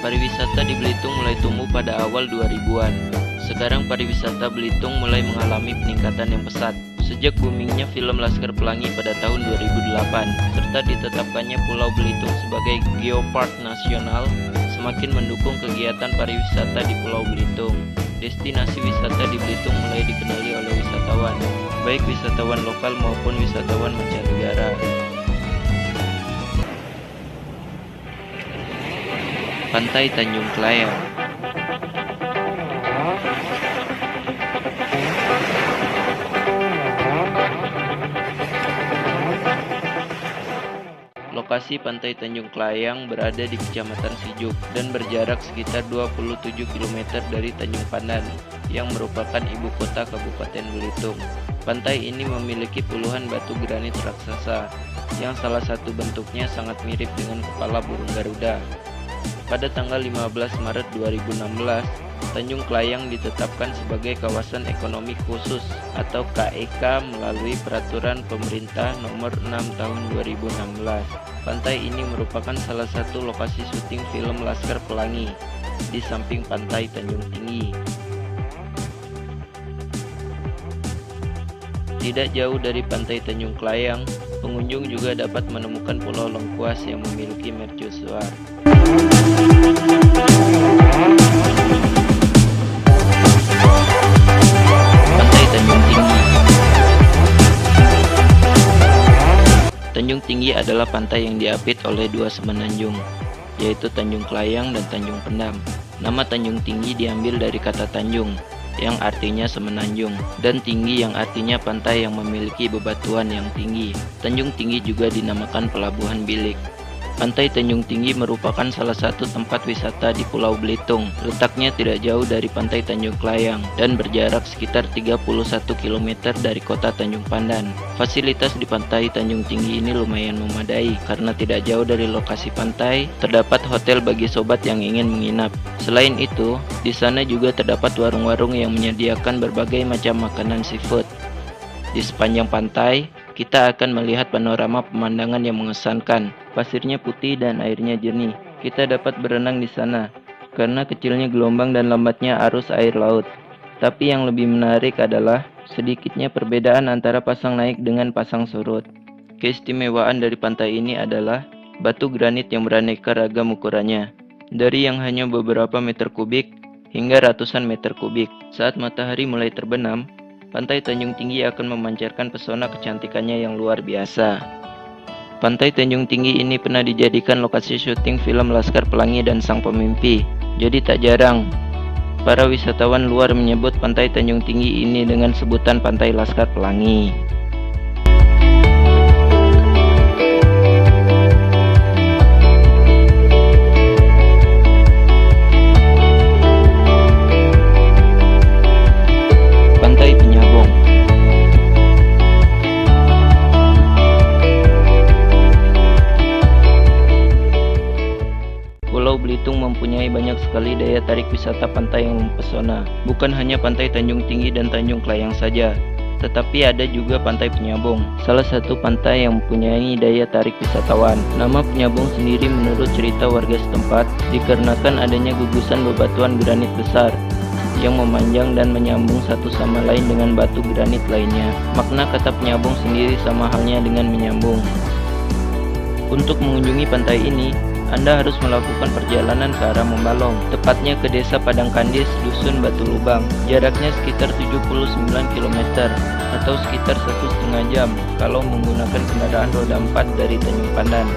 Pariwisata di Belitung mulai tumbuh pada awal 2000-an. Sekarang pariwisata Belitung mulai mengalami peningkatan yang pesat sejak boomingnya film Laskar Pelangi pada tahun 2008 serta ditetapkannya Pulau Belitung sebagai Geopark Nasional semakin mendukung kegiatan pariwisata di Pulau Belitung. Destinasi wisata di Belitung mulai dikenali oleh wisatawan, baik wisatawan lokal maupun wisatawan mancanegara. Pantai Tanjung Kelayang. Lokasi Pantai Tanjung Kelayang berada di Kecamatan Sijuk dan berjarak sekitar 27 km dari Tanjung Pandan yang merupakan ibu kota Kabupaten Belitung. Pantai ini memiliki puluhan batu granit raksasa yang salah satu bentuknya sangat mirip dengan kepala burung Garuda. Pada tanggal 15 Maret 2016, Tanjung Kelayang ditetapkan sebagai kawasan ekonomi khusus atau KEK melalui peraturan pemerintah nomor 6 tahun 2016. Pantai ini merupakan salah satu lokasi syuting film Laskar Pelangi di samping Pantai Tanjung Tinggi. Tidak jauh dari Pantai Tanjung Kelayang, pengunjung juga dapat menemukan Pulau Lengkuas yang memiliki mercusuar. Pantai Tanjung Tinggi. Tanjung Tinggi adalah pantai yang diapit oleh dua semenanjung, yaitu Tanjung Kelayang dan Tanjung Pendam. Nama Tanjung Tinggi diambil dari kata tanjung, yang artinya semenanjung, dan tinggi yang artinya pantai yang memiliki bebatuan yang tinggi. Tanjung Tinggi juga dinamakan Pelabuhan Bilik. Pantai Tanjung Tinggi merupakan salah satu tempat wisata di Pulau Belitung. Letaknya tidak jauh dari Pantai Tanjung Kelayang dan berjarak sekitar 31 km dari kota Tanjung Pandan. Fasilitas di Pantai Tanjung Tinggi ini lumayan memadai karena tidak jauh dari lokasi pantai, terdapat hotel bagi sobat yang ingin menginap. Selain itu, di sana juga terdapat warung-warung yang menyediakan berbagai macam makanan seafood. Di sepanjang pantai, kita akan melihat panorama pemandangan yang mengesankan. Pasirnya putih dan airnya jernih. Kita dapat berenang di sana karena kecilnya gelombang dan lambatnya arus air laut. Tapi yang lebih menarik adalah sedikitnya perbedaan antara pasang naik dengan pasang surut. Keistimewaan dari pantai ini adalah batu granit yang beraneka ragam ukurannya, dari yang hanya beberapa meter kubik hingga ratusan meter kubik. Saat matahari mulai terbenam, Pantai Tanjung Tinggi akan memancarkan pesona kecantikannya yang luar biasa. Pantai Tanjung Tinggi ini pernah dijadikan lokasi syuting film Laskar Pelangi dan Sang Pemimpi. Jadi tak jarang para wisatawan luar menyebut Pantai Tanjung Tinggi ini dengan sebutan Pantai Laskar Pelangi. Pulau Belitung mempunyai banyak sekali daya tarik wisata pantai yang mempesona. Bukan hanya Pantai Tanjung Tinggi dan Tanjung Kelayang saja, tetapi ada juga Pantai Penyabong, salah satu pantai yang mempunyai daya tarik wisatawan. Nama Penyabong sendiri menurut cerita warga setempat dikarenakan adanya gugusan bebatuan granit besar yang memanjang dan menyambung satu sama lain dengan batu granit lainnya. Makna kata Penyabong sendiri sama halnya dengan menyambung. Untuk mengunjungi pantai ini, Anda harus melakukan perjalanan ke arah Membalong, tepatnya ke Desa Padang Kandis, Dusun Batu Lubang. Jaraknya sekitar 79 km atau sekitar 1,5 jam kalau menggunakan kendaraan roda 4 dari Tanjung Pandan.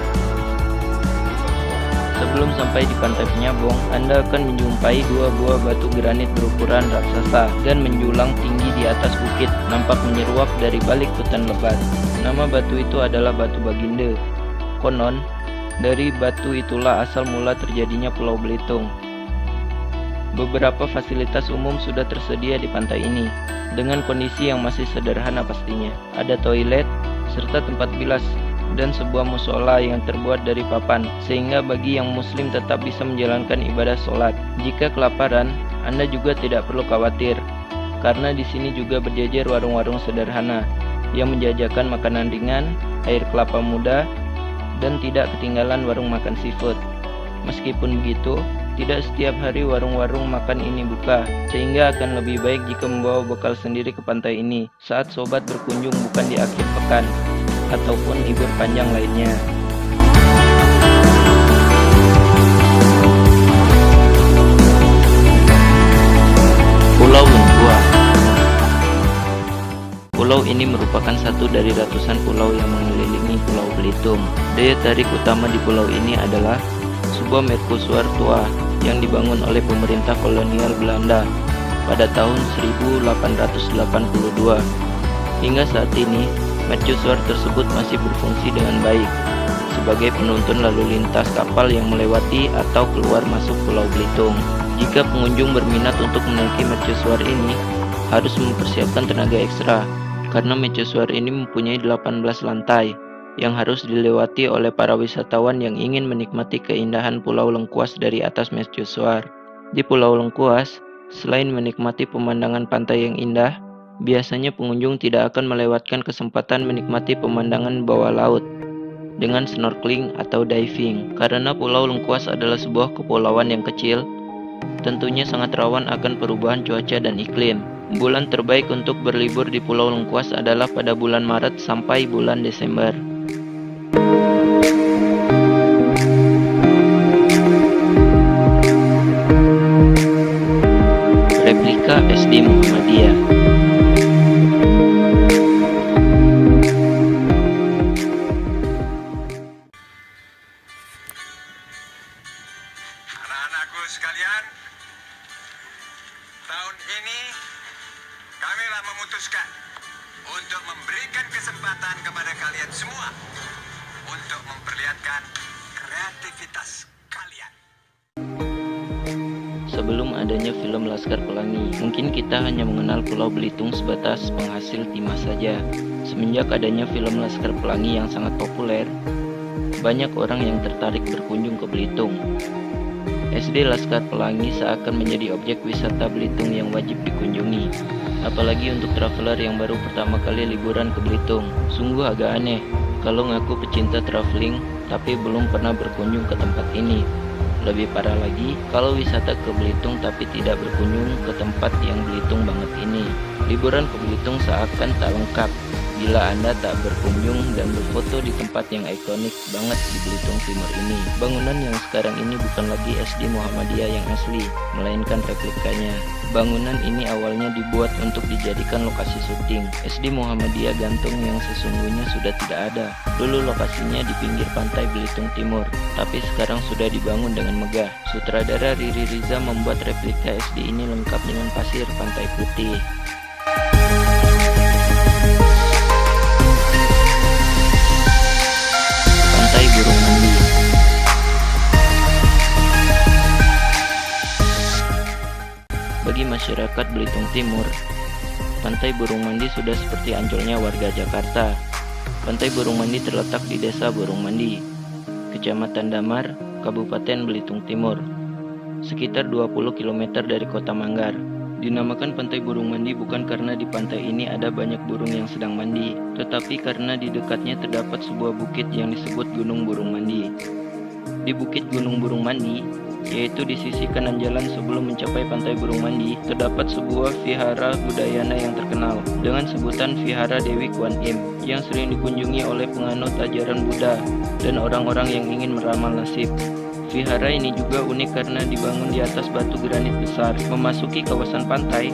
Sebelum sampai di Pantai Penyabong, Anda akan menjumpai dua buah batu granit berukuran raksasa dan menjulang tinggi di atas bukit, nampak menyeruak dari balik hutan lebat. Nama batu itu adalah Batu Baginda. Konon, dari batu itulah asal mula terjadinya Pulau Belitung. Beberapa fasilitas umum sudah tersedia di pantai ini, dengan kondisi yang masih sederhana pastinya. Ada toilet, serta tempat bilas, dan sebuah musola yang terbuat dari papan, sehingga bagi yang muslim tetap bisa menjalankan ibadah sholat. Jika kelaparan, Anda juga tidak perlu khawatir, karena di sini juga berjajar warung-warung sederhana, yang menjajakan makanan ringan, air kelapa muda, dan tidak ketinggalan warung makan seafood. Meskipun begitu, Tidak setiap hari warung-warung makan ini buka, sehingga akan lebih baik jika membawa bekal sendiri ke pantai ini saat sobat berkunjung bukan di akhir pekan ataupun libur panjang lainnya. Pulau Lengkuas. Pulau ini merupakan satu dari ratusan pulau yang mengelilingi Pulau Belitung. Daya tarik utama di pulau ini adalah sebuah mercusuar tua yang dibangun oleh pemerintah kolonial Belanda pada tahun 1882. Hingga saat ini, mercusuar tersebut masih berfungsi dengan baik sebagai penuntun lalu lintas kapal yang melewati atau keluar masuk Pulau Belitung. Jika pengunjung berminat untuk menaiki mercusuar ini, harus mempersiapkan tenaga ekstra karena mercusuar ini mempunyai 18 lantai yang harus dilewati oleh para wisatawan yang ingin menikmati keindahan Pulau Lengkuas dari atas mercusuar. Di Pulau Lengkuas, selain menikmati pemandangan pantai yang indah, biasanya pengunjung tidak akan melewatkan kesempatan menikmati pemandangan bawah laut dengan snorkeling atau diving. Karena Pulau Lengkuas adalah sebuah kepulauan yang kecil, tentunya sangat rawan akan perubahan cuaca dan iklim. Bulan terbaik untuk berlibur di Pulau Lengkuas adalah pada bulan Maret sampai bulan Desember. Replika SD Muhammadiyah. Anak-anakku sekalian, tahun ini kamilah memutuskan untuk memberikan kesempatan kepada kalian semua untuk memperlihatkan kreativitas kalian. Sebelum adanya film Laskar Pelangi, mungkin kita hanya mengenal Pulau Belitung sebatas penghasil timah saja. Semenjak adanya film Laskar Pelangi yang sangat populer, banyak orang yang tertarik berkunjung ke Belitung. SD Laskar Pelangi seakan menjadi objek wisata Belitung yang wajib dikunjungi, apalagi untuk traveler yang baru pertama kali liburan ke Belitung. Sungguh agak aneh kalau ngaku pecinta traveling tapi belum pernah berkunjung ke tempat ini. Lebih parah lagi kalau wisata ke Belitung tapi tidak berkunjung ke tempat yang Belitung banget ini. Liburan ke Belitung seakan tak lengkap bila Anda tak berkunjung dan berfoto di tempat yang ikonik banget di Belitung Timur ini. Bangunan yang sekarang ini bukan lagi SD Muhammadiyah yang asli, melainkan replikanya. Bangunan ini awalnya dibuat untuk dijadikan lokasi syuting. SD Muhammadiyah Gantung yang sesungguhnya sudah tidak ada. Dulu lokasinya di pinggir pantai Belitung Timur, tapi sekarang sudah dibangun dengan megah. Sutradara Riri Riza membuat replika SD ini lengkap dengan pasir pantai putih. Pantai Burung Mandi. Bagi masyarakat Belitung Timur, Pantai Burung Mandi sudah seperti Ancolnya warga Jakarta. Pantai Burung Mandi terletak di Desa Burung Mandi, Kecamatan Damar, Kabupaten Belitung Timur, sekitar 20 km dari Kota Manggar. Dinamakan Pantai Burung Mandi bukan karena di pantai ini ada banyak burung yang sedang mandi, tetapi karena di dekatnya terdapat sebuah bukit yang disebut Gunung Burung Mandi. Di Bukit Gunung Burung Mandi, yaitu di sisi kanan jalan sebelum mencapai Pantai Burung Mandi, terdapat sebuah vihara Budayana yang terkenal dengan sebutan Vihara Dewi Kuan Im yang sering dikunjungi oleh penganut ajaran Buddha dan orang-orang yang ingin meramal nasib. Vihara ini juga unik karena dibangun di atas batu granit besar. Memasuki kawasan pantai,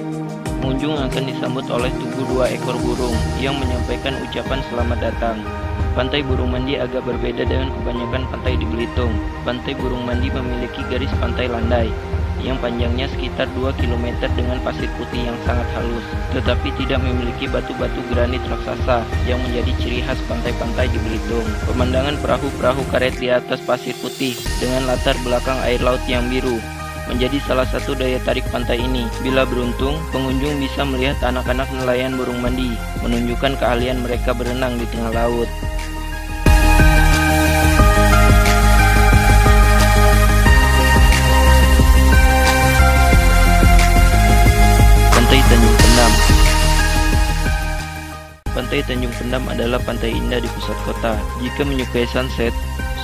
pengunjung akan disambut oleh tubuh 2 ekor burung yang menyampaikan ucapan selamat datang. Pantai Burung Mandi agak berbeda dengan kebanyakan pantai di Belitung. Pantai Burung Mandi memiliki garis pantai landai yang panjangnya sekitar 2 km dengan pasir putih yang sangat halus, tetapi tidak memiliki batu-batu granit raksasa yang menjadi ciri khas pantai-pantai di Belitung. Pemandangan perahu-perahu karet di atas pasir putih dengan latar belakang air laut yang biru menjadi salah satu daya tarik pantai ini. Bila beruntung, pengunjung bisa melihat anak-anak nelayan burung mandi menunjukkan keahlian mereka berenang di tengah laut. Tanjung Pendam. Pantai Tanjung Pendam adalah pantai indah di pusat kota. Jika menyukai sunset,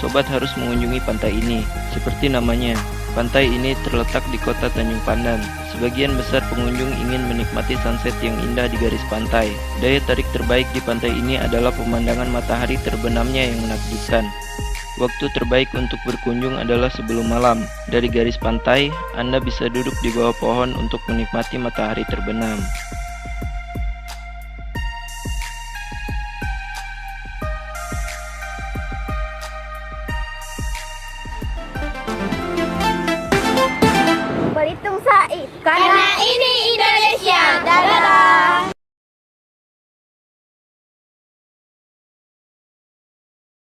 sobat harus mengunjungi pantai ini. Seperti namanya, Pantai ini terletak di kota Tanjung Pandan. Sebagian besar pengunjung ingin menikmati sunset yang indah di garis pantai. Daya tarik terbaik di pantai ini adalah pemandangan matahari terbenamnya yang menakjubkan. Waktu terbaik untuk berkunjung adalah sebelum malam. Dari garis pantai, Anda bisa duduk di bawah pohon untuk menikmati matahari terbenam. Berhitung Said. Karena